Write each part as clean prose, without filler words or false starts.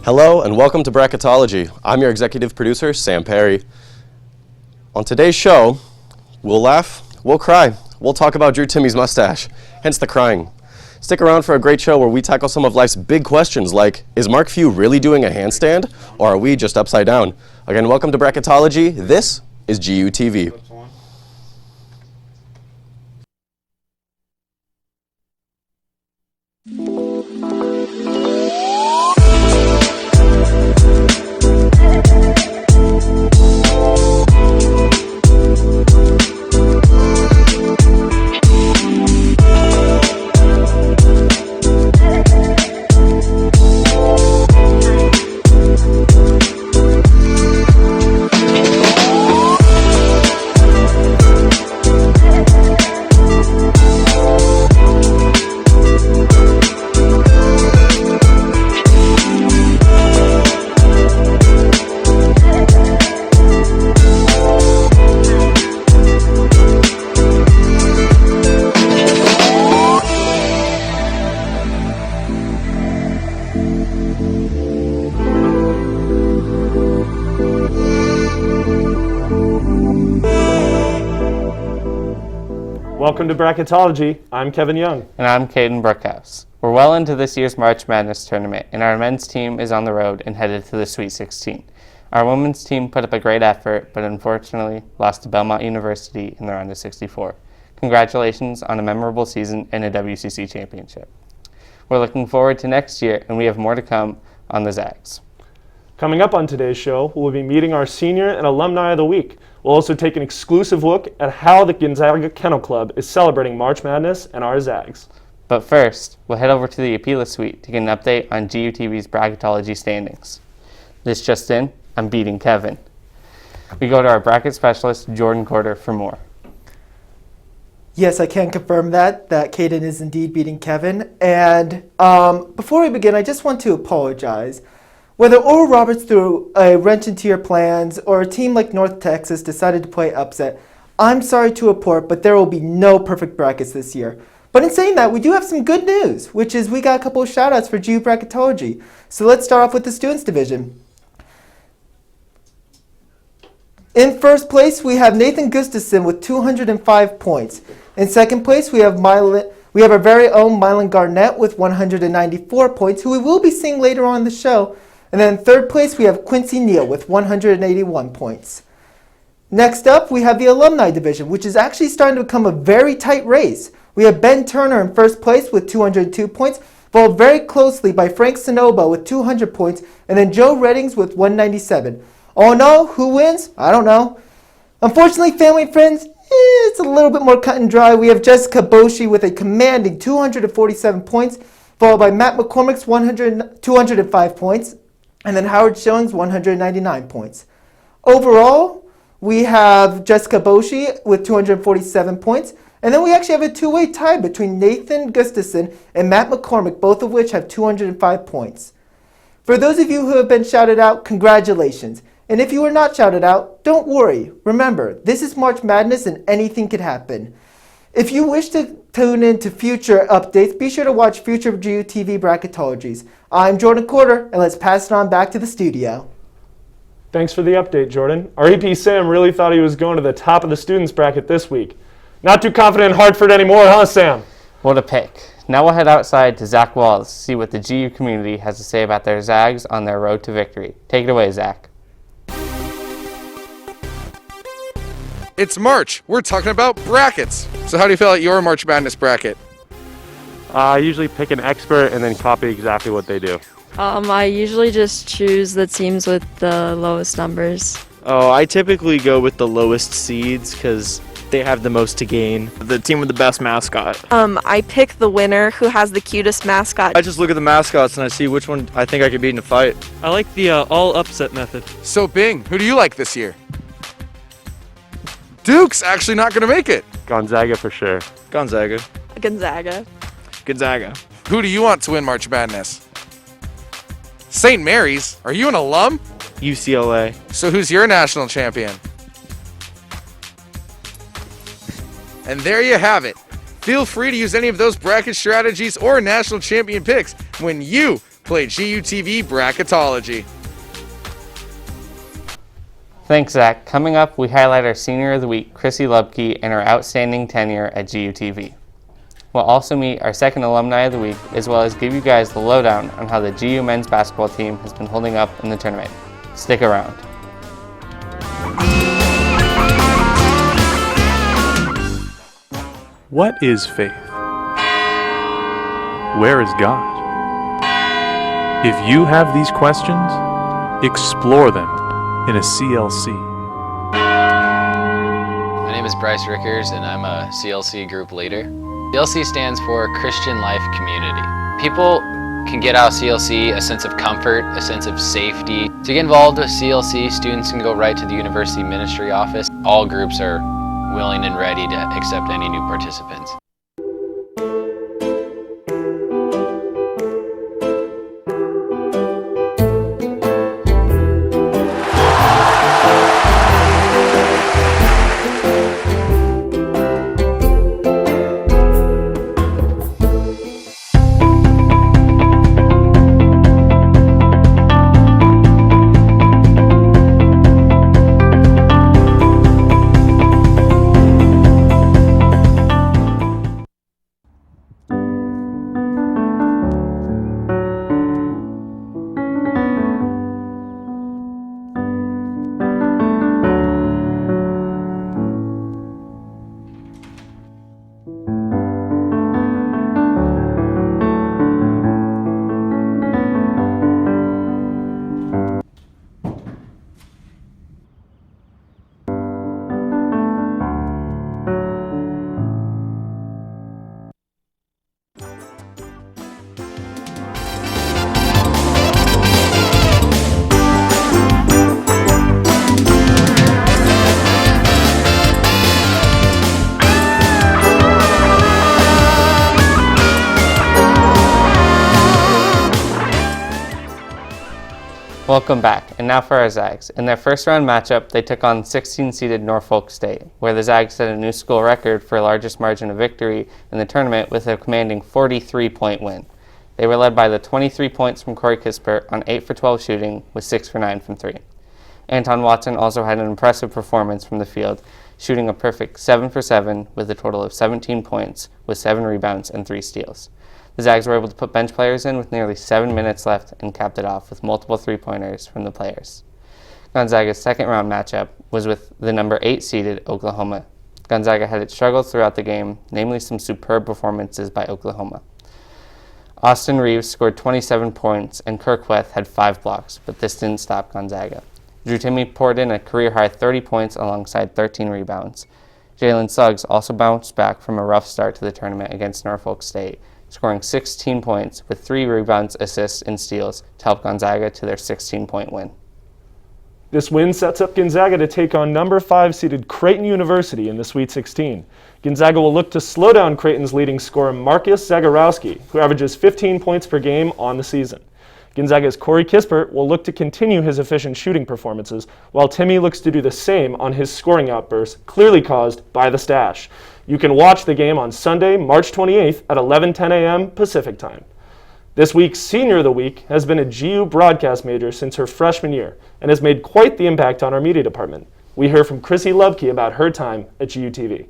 Hello and welcome to Bracketology. I'm your executive producer, Sam Peri. On today's show, we'll laugh, we'll cry, we'll talk about Drew Timmy's mustache, hence the crying. Stick around for a great show where we tackle some of life's big questions like, is Mark Few really doing a handstand, or are we just upside down? Again, welcome to Bracketology. This is GUTV. Welcome to Bracketology. I'm Kevin Young. And I'm Caden Brookhouse. We're well into this year's March Madness tournament, and our men's team is on the road and headed to the Sweet 16. Our women's team put up a great effort, but unfortunately lost to Belmont University in the round of 64. Congratulations on a memorable season and a WCC championship. We're looking forward to next year, and we have more to come on the Zags. Coming up on today's show, we'll be meeting our senior and alumni of the week. We'll also take an exclusive look at how the Gonzaga Kennel Club is celebrating March Madness and our Zags. But first, we'll head over to the Appeal Suite to get an update on GUTV's Bracketology standings. This just in, I'm beating Kevin. We go to our bracket specialist, Jordan Corder, for more. Yes, I can confirm that Caden is indeed beating Kevin. And before we begin, I just want to apologize. Whether Oral Roberts threw a wrench into your plans or a team like North Texas decided to play upset, I'm sorry to report, but there will be no perfect brackets this year. But in saying that, we do have some good news, which is we got a couple of shout-outs for GU Bracketology. So let's start off with the Students Division. In first place, we have Nathan Gustafson with 205 points. In second place, we have our very own Mylan Garnett with 194 points, who we will be seeing later on in the show. And then in third place, we have Quincy Neal with 181 points. Next up, we have the Alumni Division, which is actually starting to become a very tight race. We have Ben Turner in first place with 202 points, followed very closely by Frank Sonoba with 200 points, and then Joe Reddings with 197. All in all, who wins? I don't know. Unfortunately, family and friends, it's a little bit more cut and dry. We have Jessica Boshi with a commanding 247 points, followed by Matt McCormick's 205 points, and then Howard Schilling's 199 points. Overall, we have Jessica Boshi with 247 points, and then we actually have a two-way tie between Nathan Gustafson and Matt McCormick, both of which have 205 points. For those of you who have been shouted out, congratulations. And if you were not shouted out, don't worry. Remember, this is March Madness and anything could happen. If you wish to tune in to future updates, be sure to watch future GUTV Bracketologies. I'm Jordan Corder, and let's pass it on back to the studio. Thanks for the update, Jordan. Our EP Sam really thought he was going to the top of the students bracket this week. Not too confident in Hartford anymore, huh, Sam? What a pick. Now we'll head outside to Zach Walls to see what the GU community has to say about their Zags on their road to victory. Take it away, Zach. It's March. We're talking about brackets. So how do you feel at your March Madness bracket? I usually pick an expert and then copy exactly what they do. I usually just choose the teams with the lowest numbers. Oh, I typically go with the lowest seeds because they have the most to gain. The team with the best mascot. I pick the winner who has the cutest mascot. I just look at the mascots and I see which one I think I could beat in a fight. I like the all upset method. So Bing, who do you like this year? Duke's actually not going to make it. Gonzaga for sure. Gonzaga. Gonzaga. Gonzaga. Who do you want to win March Madness? St. Mary's? Are you an alum? UCLA. So who's your national champion? And there you have it. Feel free to use any of those bracket strategies or national champion picks when you play GUTV Bracketology. Thanks, Zach. Coming up, we highlight our Senior of the Week, Chrissy Lubke, and her outstanding tenure at GUTV. We'll also meet our second Alumni of the Week, as well as give you guys the lowdown on how the GU men's basketball team has been holding up in the tournament. Stick around. What is faith? Where is God? If you have these questions, explore them in a CLC. My name is Bryce Rickers and I'm a CLC group leader. CLC stands for Christian Life Community. People can get out of CLC a sense of comfort, a sense of safety. To get involved with CLC, students can go right to the University Ministry Office. All groups are willing and ready to accept any new participants. Welcome back, and now for our Zags. In their first round matchup, they took on 16-seeded Norfolk State, where the Zags set a new school record for largest margin of victory in the tournament with a commanding 43-point win. They were led by the 23 points from Corey Kispert on 8 for 12 shooting with 6 for 9 from 3. Anton Watson also had an impressive performance from the field, shooting a perfect 7 for 7 with a total of 17 points with 7 rebounds and 3 steals. The Zags were able to put bench players in with nearly 7 minutes left and capped it off with multiple three-pointers from the players. Gonzaga's second round matchup was with the number 8 seeded Oklahoma. Gonzaga had its struggles throughout the game, namely some superb performances by Oklahoma. Austin Reeves scored 27 points and Kirk Weth had 5 blocks, but this didn't stop Gonzaga. Drew Timme poured in a career-high 30 points alongside 13 rebounds. Jalen Suggs also bounced back from a rough start to the tournament against Norfolk State, scoring 16 points with 3 rebounds, assists, and steals to help Gonzaga to their 16-point win. This win sets up Gonzaga to take on number 5 seeded Creighton University in the Sweet 16. Gonzaga will look to slow down Creighton's leading scorer Marcus Zagorowski, who averages 15 points per game on the season. Gonzaga's Corey Kispert will look to continue his efficient shooting performances, while Timme looks to do the same on his scoring outbursts, clearly caused by the stash. You can watch the game on Sunday, March 28th at 11:10 a.m. Pacific Time. This week's Senior of the Week has been a GU broadcast major since her freshman year and has made quite the impact on our media department. We hear from Chrissy Lubke about her time at GUTV.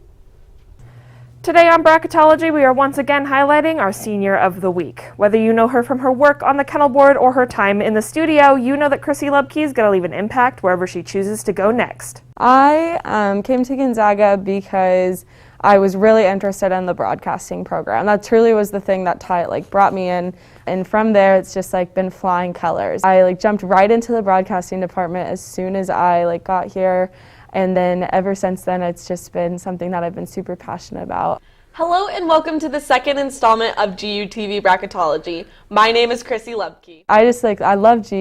Today on Bracketology, we are once again highlighting our Senior of the Week. Whether you know her from her work on the kennel board or her time in the studio, you know that Chrissy Lubke is going to leave an impact wherever she chooses to go next. I came to Gonzaga because I was really interested in the broadcasting program. That truly was the thing that brought me in, and from there it's just been flying colors. I jumped right into the broadcasting department as soon as I got here. And then ever since then, it's just been something that I've been super passionate about. Hello and welcome to the second installment of GUTV Bracketology. My name is Chrissy Lubke. I love GU.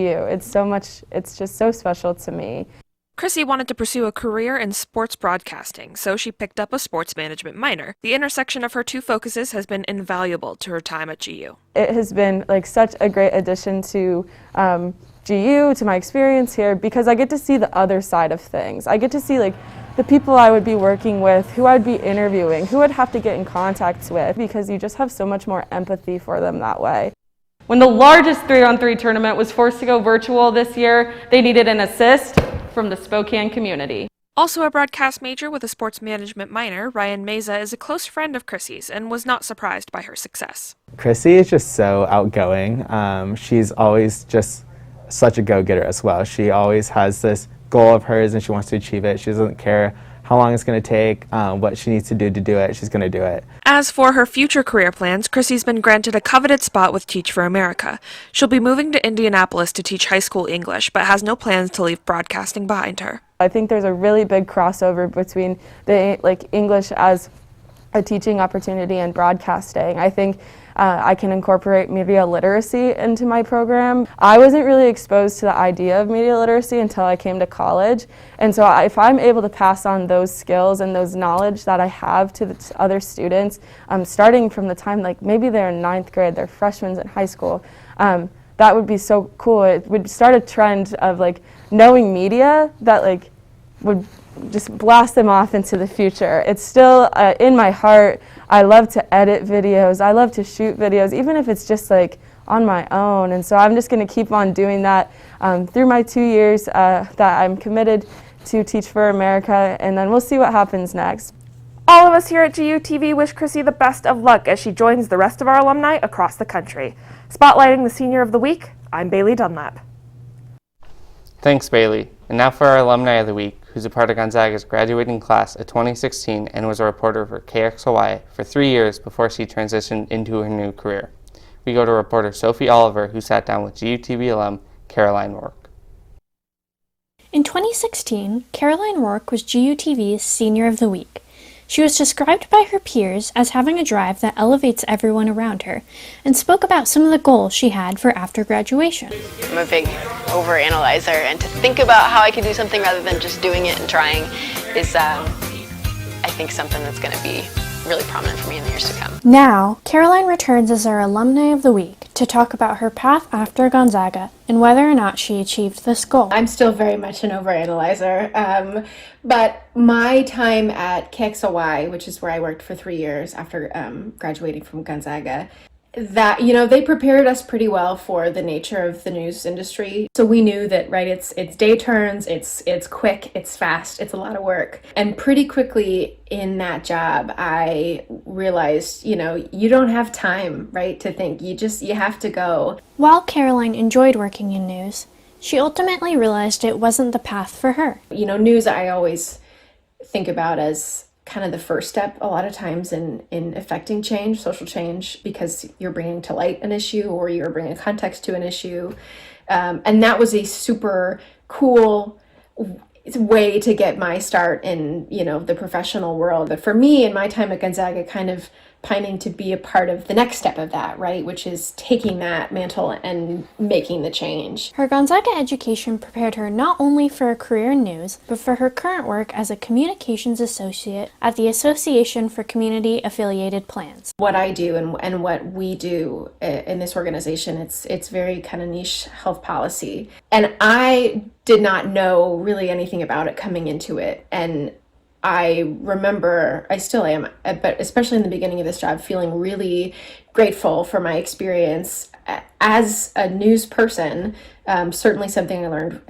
It's just so special to me. Chrissy wanted to pursue a career in sports broadcasting, so she picked up a sports management minor. The intersection of her two focuses has been invaluable to her time at GU. It has been such a great addition to GU, to my experience here, because I get to see the other side of things. I get to see the people I would be working with, who I'd be interviewing, who I'd have to get in contact with, because you just have so much more empathy for them that way. When the largest 3-on-3 tournament was forced to go virtual this year, they needed an assist from the Spokane community. Also a broadcast major with a sports management minor, Ryan Meza is a close friend of Chrissy's and was not surprised by her success. Chrissy is just so outgoing. She's always just such a go-getter as well. She always has this goal of hers and she wants to achieve it. She doesn't care how long it's going to take, what she needs to do it. She's going to do it. As for her future career plans, Chrissy's been granted a coveted spot with Teach for America. She'll be moving to Indianapolis to teach high school English, but has no plans to leave broadcasting behind her. I think there's a really big crossover between the English as a teaching opportunity and broadcasting. I think I can incorporate media literacy into my program. I wasn't really exposed to the idea of media literacy until I came to college, and so if I'm able to pass on those skills and those knowledge that I have to the other students, starting from the time maybe they're in 9th grade, they're freshmen in high school, that would be so cool. It would start a trend of knowing media that would just blast them off into the future. It's still in my heart. I love to edit videos. I love to shoot videos, even if it's just on my own. And so I'm just going to keep on doing that through my 2 years that I'm committed to Teach for America, and then we'll see what happens next. All of us here at GUTV wish Chrissy the best of luck as she joins the rest of our alumni across the country. Spotlighting the Senior of the Week, I'm Bailey Dunlap. Thanks, Bailey. And now for our Alumni of the Week, who's a part of Gonzaga's graduating class of 2016 and was a reporter for KXLY for 3 years before she transitioned into her new career. We go to reporter Sophie Oliver, who sat down with GUTV alum Caroline Rourke. In 2016, Caroline Rourke was GUTV's Senior of the Week. She was described by her peers as having a drive that elevates everyone around her, and spoke about some of the goals she had for after graduation. I'm a big overanalyzer, and to think about how I could do something rather than just doing it and trying is, I think, something that's going to be really prominent for me in the years to come. Now, Caroline returns as our Alumni of the Week to talk about her path after Gonzaga and whether or not she achieved this goal. I'm still very much an overanalyzer, but my time at KXLY, which is where I worked for 3 years after graduating from Gonzaga, that, they prepared us pretty well for the nature of the news industry. So we knew that, right, it's day turns, it's quick, it's fast, it's a lot of work. And pretty quickly in that job, I realized, you don't have time, right, to think. You have to go. While Caroline enjoyed working in news, she ultimately realized it wasn't the path for her. News I always think about as kind of the first step a lot of times in affecting change, social change, because you're bringing to light an issue or you're bringing context to an issue. And that was a super cool way to get my start in, the professional world. But for me, in my time at Gonzaga, kind of pining to be a part of the next step of that, right, which is taking that mantle and making the change. Her Gonzaga education prepared her not only for a career in news, but for her current work as a communications associate at the Association for Community Affiliated Plans. What I do and what we do in this organization, it's very kind of niche health policy. And I did not know really anything about it coming into it. And I remember, I still am, but especially in the beginning of this job, feeling really grateful for my experience as a news person. Certainly something I learned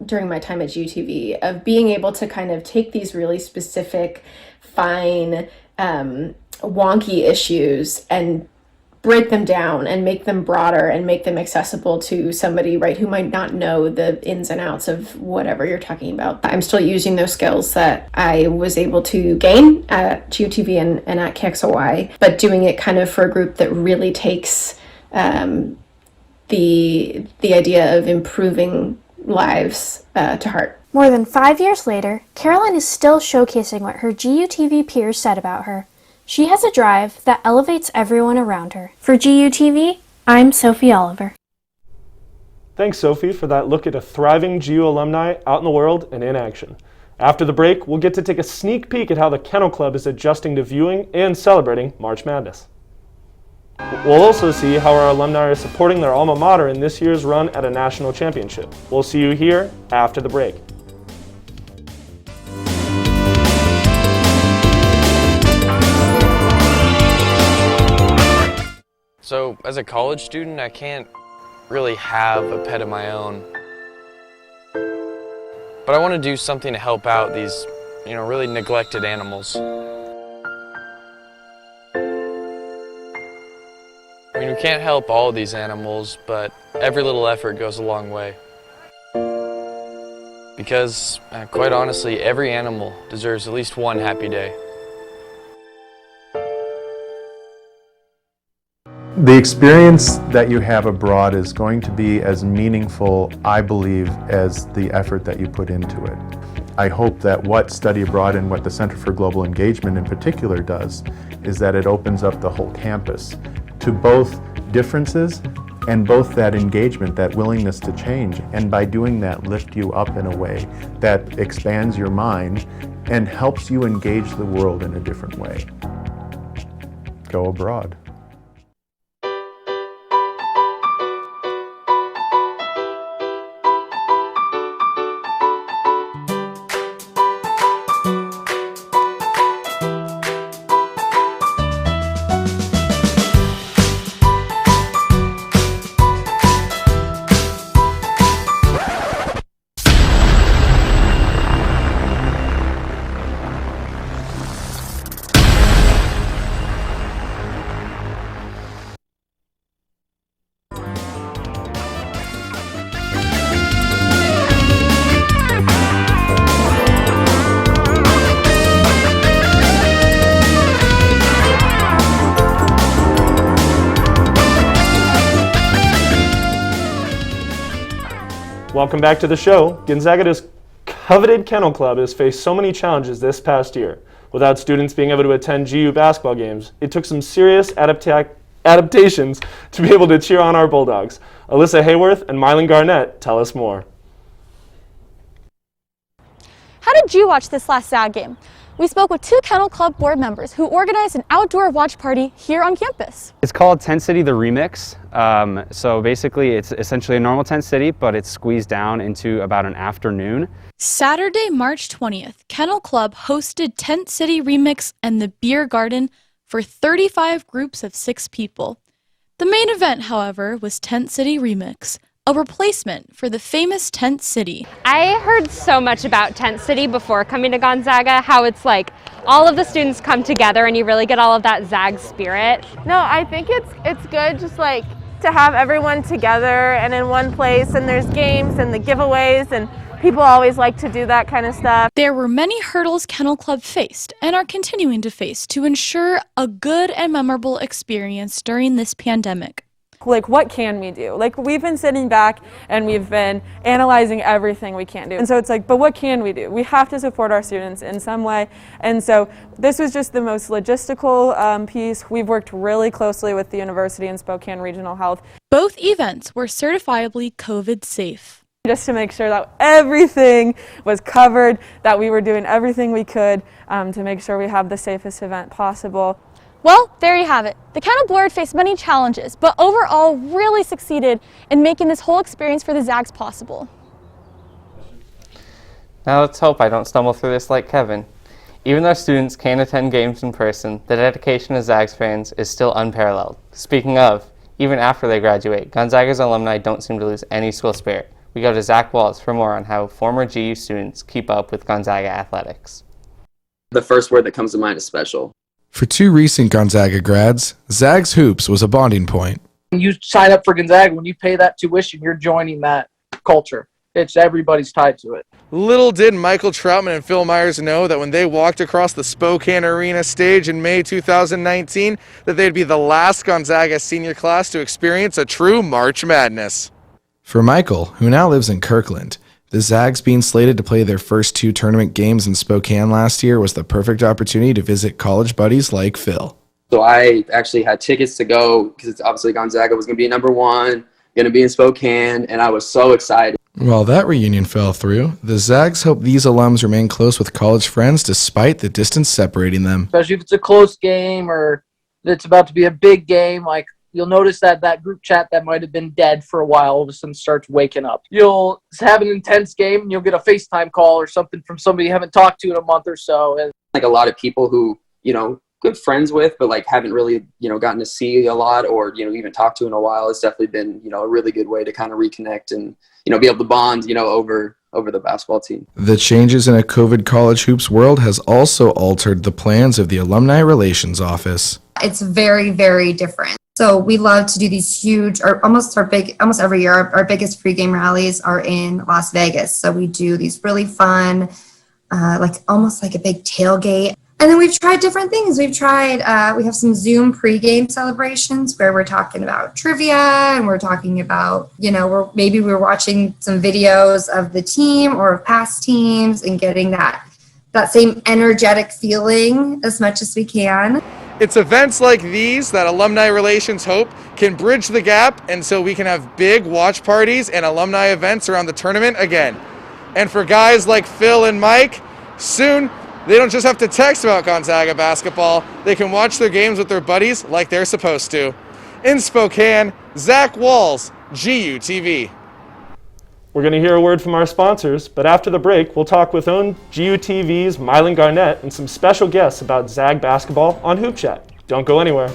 during my time at GUTV, of being able to kind of take these really specific, fine, wonky issues and break them down and make them broader and make them accessible to somebody, right, who might not know the ins and outs of whatever you're talking about. I'm still using those skills that I was able to gain at GUTV and at KXLY, but doing it kind of for a group that really takes the idea of improving lives to heart. More than 5 years later, Caroline is still showcasing what her GUTV peers said about her. She has a drive that elevates everyone around her. For GUTV, I'm Sophie Oliver. Thanks, Sophie, for that look at a thriving GU alumni out in the world and in action. After the break, we'll get to take a sneak peek at how the Kennel Club is adjusting to viewing and celebrating March Madness. We'll also see how our alumni are supporting their alma mater in this year's run at a national championship. We'll see you here after the break. So as a college student, I can't really have a pet of my own. But I want to do something to help out these, really neglected animals. I mean, we can't help all of these animals, but every little effort goes a long way. Because, quite honestly, every animal deserves at least one happy day. The experience that you have abroad is going to be as meaningful, I believe, as the effort that you put into it. I hope that what Study Abroad and what the Center for Global Engagement in particular does is that it opens up the whole campus to both differences and both that engagement, that willingness to change, and by doing that lift you up in a way that expands your mind and helps you engage the world in a different way. Go abroad. Welcome back to the show. Gonzaga's coveted kennel club has faced so many challenges this past year. Without students being able to attend GU basketball games, it took some serious adaptations to be able to cheer on our Bulldogs. Alyssa Hayworth and Mylan Garnett tell us more. How did you watch this last ZAG game? We spoke with 2 Kennel Club board members who organized an outdoor watch party here on campus. It's called Tent City the Remix. So basically it's essentially a normal Tent City, but it's squeezed down into about an afternoon. Saturday, March 20th, Kennel Club hosted Tent City Remix and the Beer Garden for 35 groups of 6 people. The main event, however, was Tent City Remix, a replacement for the famous Tent City. I heard so much about Tent City before coming to Gonzaga, how it's like all of the students come together and you really get all of that ZAG spirit. No, I think it's good just like to have everyone together and in one place, and there's games and the giveaways, and people always like to do that kind of stuff. There were many hurdles Kennel Club faced and are continuing to face to ensure a good and memorable experience during this pandemic. Like, what can we do? Like, we've been sitting back and we've been analyzing everything we can do. And so it's like, but what can we do? We have to support our students in some way. And so this was just the most logistical piece. We've worked really closely with the university and Spokane Regional Health. Both events were certifiably COVID safe. Just to make sure that everything was covered, that we were doing everything we could to make sure we have the safest event possible. Well, there you have it. The Kennel Board faced many challenges, but overall really succeeded in making this whole experience for the Zags possible. Now let's hope I don't stumble through this like Kevin. Even though students can't attend games in person, the dedication of Zags fans is still unparalleled. Speaking of, even after they graduate, Gonzaga's alumni don't seem to lose any school spirit. We go to Zach Waltz for more on how former GU students keep up with Gonzaga athletics. The first word that comes to mind is special. For 2 recent Gonzaga grads, Zags Hoops was a bonding point. When you sign up for Gonzaga, when you pay that tuition, you're joining that culture. It's everybody's tied to it. Little did Michael Troutman and Phil Myers know that when they walked across the Spokane Arena stage in May 2019, that they'd be the last Gonzaga senior class to experience a true March Madness. For Michael, who now lives in Kirkland, the Zags being slated to play their first 2 tournament games in Spokane last year was the perfect opportunity to visit college buddies like Phil. So I actually had tickets to go because it's obviously Gonzaga was going to be number 1, going to be in Spokane, and I was so excited. While that reunion fell through, the Zags hope these alums remain close with college friends despite the distance separating them. Especially if it's a close game or it's about to be a big game, like you'll notice that that group chat that might have been dead for a while all of a sudden starts waking up. You'll have an intense game and you'll get a FaceTime call or something from somebody you haven't talked to in a month or so. And like a lot of people who, good friends with, but like haven't really, gotten to see a lot or, even talk to in a while. It's definitely been, a really good way to kind of reconnect and, be able to bond, over the basketball team. The changes in a COVID college hoops world has also altered the plans of the Alumni Relations Office. It's very, very different. So we love to do these huge, or almost every year, our biggest pregame rallies are in Las Vegas. So we do these really fun, almost like a big tailgate. And then we've tried different things. We have some Zoom pregame celebrations where we're talking about trivia and we're talking about, we're watching some videos of the team or of past teams and getting that same energetic feeling as much as we can. It's events like these that Alumni Relations hope can bridge the gap, and so we can have big watch parties and alumni events around the tournament again. And for guys like Phil and Mike, soon they don't just have to text about Gonzaga basketball, they can watch their games with their buddies like they're supposed to. In Spokane, Zach Walls, GUTV. We're going to hear a word from our sponsors, but after the break, we'll talk with own GUTV's Mylan Garnett and some special guests about Zag basketball on Hoop Chat. Don't go anywhere.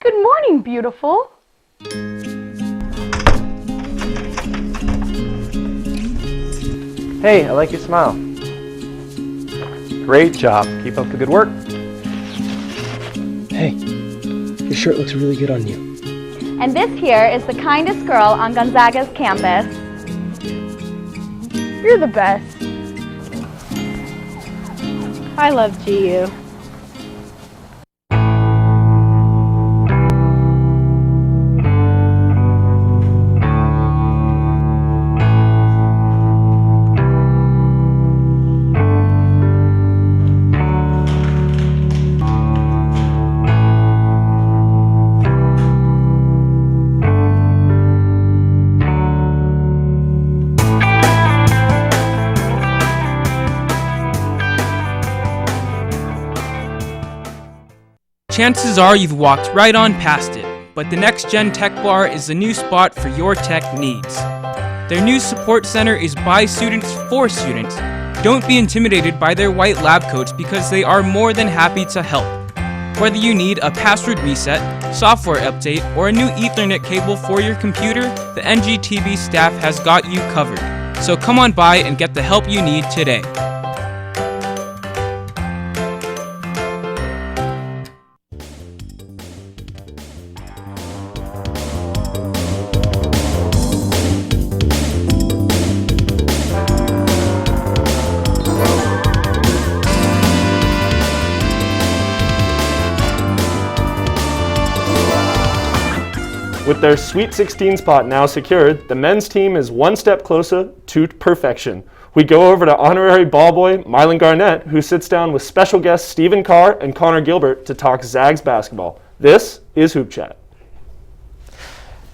Good morning, beautiful. Hey, I like your smile. Great job. Keep up the good work. Hey, your shirt looks really good on you. And this here is the kindest girl on Gonzaga's campus. You're the best. I love GU. Chances are you've walked right on past it, but the Next Gen Tech Bar is the new spot for your tech needs. Their new support center is by students for students. Don't be intimidated by their white lab coats because they are more than happy to help. Whether you need a password reset, software update, or a new Ethernet cable for your computer, the NGTV staff has got you covered. So come on by and get the help you need today. With their Sweet 16 spot now secured, the men's team is one step closer to perfection. We go over to honorary ball boy Mylan Garnett, who sits down with special guests Stephen Carr and Connor Gilbert to talk Zags basketball. This is Hoop Chat.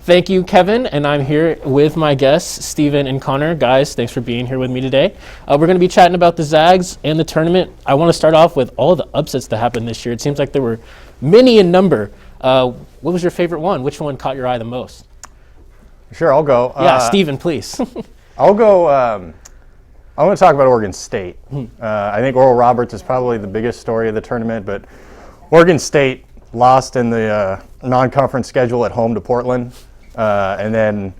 Thank you, Kevin, and I'm here with my guests, Stephen and Connor. Guys, thanks for being here with me today. We're going to be chatting about the Zags and the tournament. I want to start off with all the upsets that happened this year. It seems like there were many in number. What was your favorite one? Which one caught your eye the most? Sure, I'll go. Yeah, Stephen, please. I'll go. I'm going to talk about Oregon State. I think Oral Roberts is probably the biggest story of the tournament, but Oregon State lost in the non-conference schedule at home to Portland. And then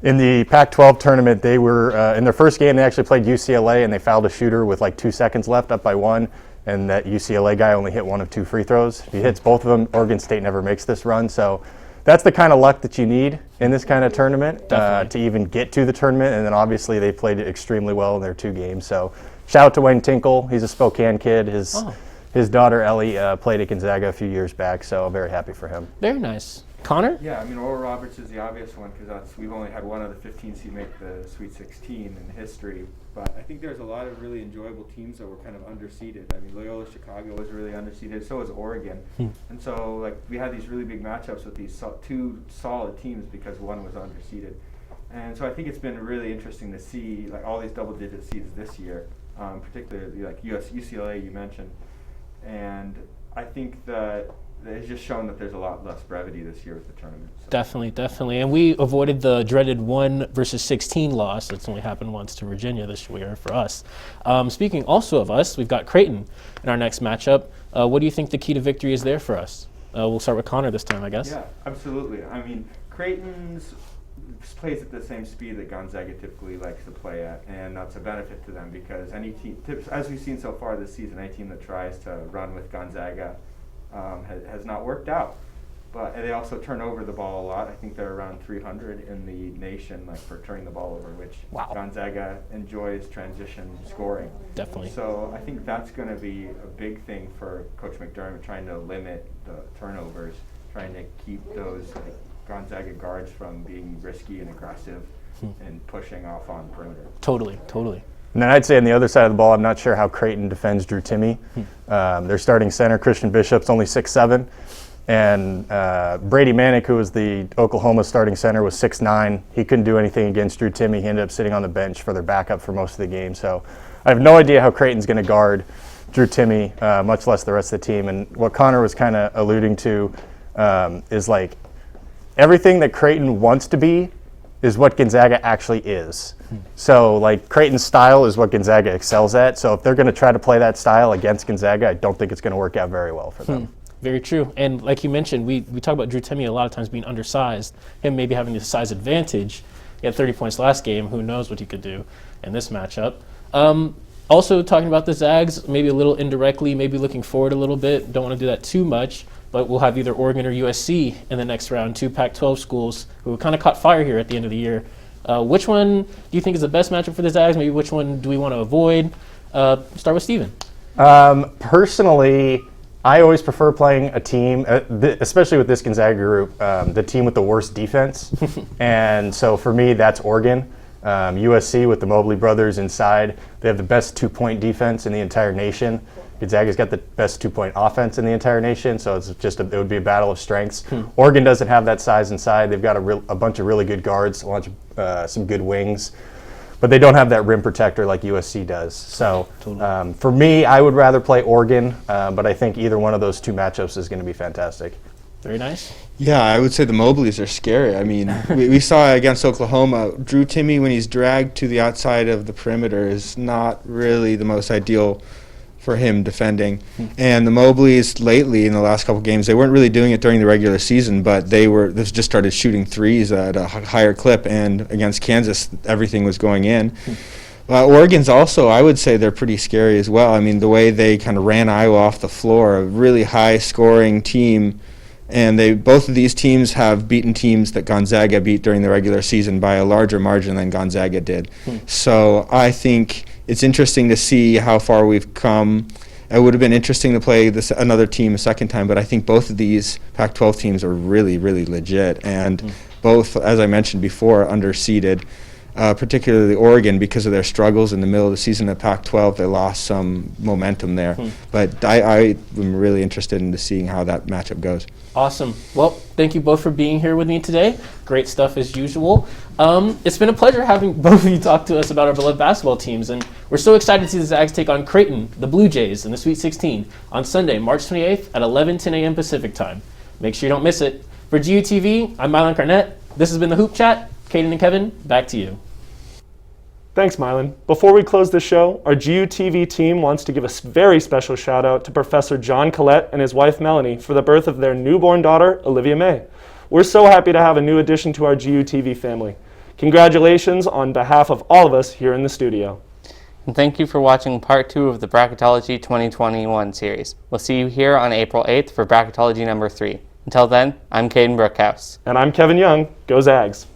in the Pac-12 tournament, they were, in their first game, they actually played UCLA, and they fouled a shooter with like 2 seconds left, up by 1. And that UCLA guy only hit 1 of 2 free throws. If he hits both of them, Oregon State never makes this run. So that's the kind of luck that you need in this kind of tournament to even get to the tournament. And then obviously they played extremely well in their 2 games. So shout out to Wayne Tinkle. He's a Spokane kid. His daughter Ellie played at Gonzaga a few years back, so I'm very happy for him. Very nice. Connor? Yeah, I mean, Oral Roberts is the obvious one because we've only had one of the 15 seed make the Sweet 16 in history. But I think there's a lot of really enjoyable teams that were kind of underseeded. I mean, Loyola Chicago was really underseeded, so was Oregon. And so, like, we had these really big matchups with these 2 solid teams because one was underseeded. And so I think it's been really interesting to see, like, all these double-digit seeds this year, particularly, like, UCLA you mentioned. And I think that it's just shown that there's a lot less brevity this year with the tournament. So. Definitely. And we avoided the dreaded 1 versus 16 loss. That's only happened once to Virginia this year for us. Speaking also of us, we've got Creighton in our next matchup. What do you think the key to victory is there for us? We'll start with Connor this time, I guess. Yeah, absolutely. I mean, Creighton's plays at the same speed that Gonzaga typically likes to play at, and that's a benefit to them because any team, as we've seen so far this season, any team that tries to run with Gonzaga has not worked out. But they also turn over the ball a lot. I think they're around 300 in the nation, like for turning the ball over, which Gonzaga enjoys transition scoring. Definitely. So I think that's going to be a big thing for Coach McDermott, trying to limit the turnovers, trying to keep those Gonzaga guards from being risky and aggressive and pushing off on perimeter. Totally. And then I'd say on the other side of the ball, I'm not sure how Creighton defends Drew Timme. Their starting center, Christian Bishop's only 6'7", and Brady Manick, who was the Oklahoma starting center, was 6'9". He couldn't do anything against Drew Timme. He ended up sitting on the bench for their backup for most of the game. So I have no idea how Creighton's going to guard Drew Timme, much less the rest of the team. And what Connor was kind of alluding to is like everything that Creighton wants to be is what Gonzaga actually is. So like Creighton's style is what Gonzaga excels at. So if they're going to try to play that style against Gonzaga, I don't think it's going to work out very well for them. Very true. And like you mentioned, we talk about Drew Timme a lot of times being undersized, him maybe having the size advantage. He had 30 points last game. Who knows what he could do in this matchup. Also talking about the Zags, maybe a little indirectly, maybe looking forward a little bit. Don't want to do that too much, but we'll have either Oregon or USC in the next round, 2 Pac-12 schools who kind of caught fire here at the end of the year. Which one do you think is the best matchup for the Zags? Maybe which one do we want to avoid? Start with Steven. Personally, I always prefer playing a team, especially with this Gonzaga group, the team with the worst defense. And so for me, that's Oregon. USC with the Mobley brothers inside, they have the best 2-point defense in the entire nation. Gonzaga's got the best 2-point offense in the entire nation, so it's just it would be a battle of strengths. Oregon doesn't have that size inside. They've got a bunch of really good guards, some good wings, but they don't have that rim protector like USC does. So for me, I would rather play Oregon, but I think either one of those 2 matchups is going to be fantastic. Very nice. Yeah, I would say the Mobleys are scary. I mean, we saw against Oklahoma, Drew Timme, when he's dragged to the outside of the perimeter, is not really the most ideal for him defending. And the Mobleys lately, in the last couple games, they weren't really doing it during the regular season, but they just started shooting threes at a higher clip, and against Kansas, everything was going in. Oregon's also, I would say they're pretty scary as well. I mean, the way they kind of ran Iowa off the floor, a really high-scoring team. And both of these teams have beaten teams that Gonzaga beat during the regular season by a larger margin than Gonzaga did. So I think it's interesting to see how far we've come. It would have been interesting to play another team a second time, but I think both of these Pac-12 teams are really, really legit. And both, as I mentioned before, underseeded. Particularly Oregon, because of their struggles in the middle of the season at Pac-12, they lost some momentum there. But I am really interested in seeing how that matchup goes. Awesome. Well, thank you both for being here with me today. Great stuff as usual. It's been a pleasure having both of you talk to us about our beloved basketball teams, and we're so excited to see the Zags take on Creighton, the Blue Jays, in the Sweet 16 on Sunday, March 28th at 11:10 a.m. Pacific time. Make sure you don't miss it. For GUTV, I'm Mylan Carnett. This has been the Hoop Chat. Kaden and Kevin, back to you. Thanks, Mylan. Before we close the show, our GUTV team wants to give a very special shout out to Professor John Collette and his wife Melanie for the birth of their newborn daughter, Olivia May. We're so happy to have a new addition to our GUTV family. Congratulations on behalf of all of us here in the studio. And thank you for watching part 2 of the Bracketology 2021 series. We'll see you here on April 8th for Bracketology number 3. Until then, I'm Caden Brookhouse. And I'm Kevin Young. Go Zags.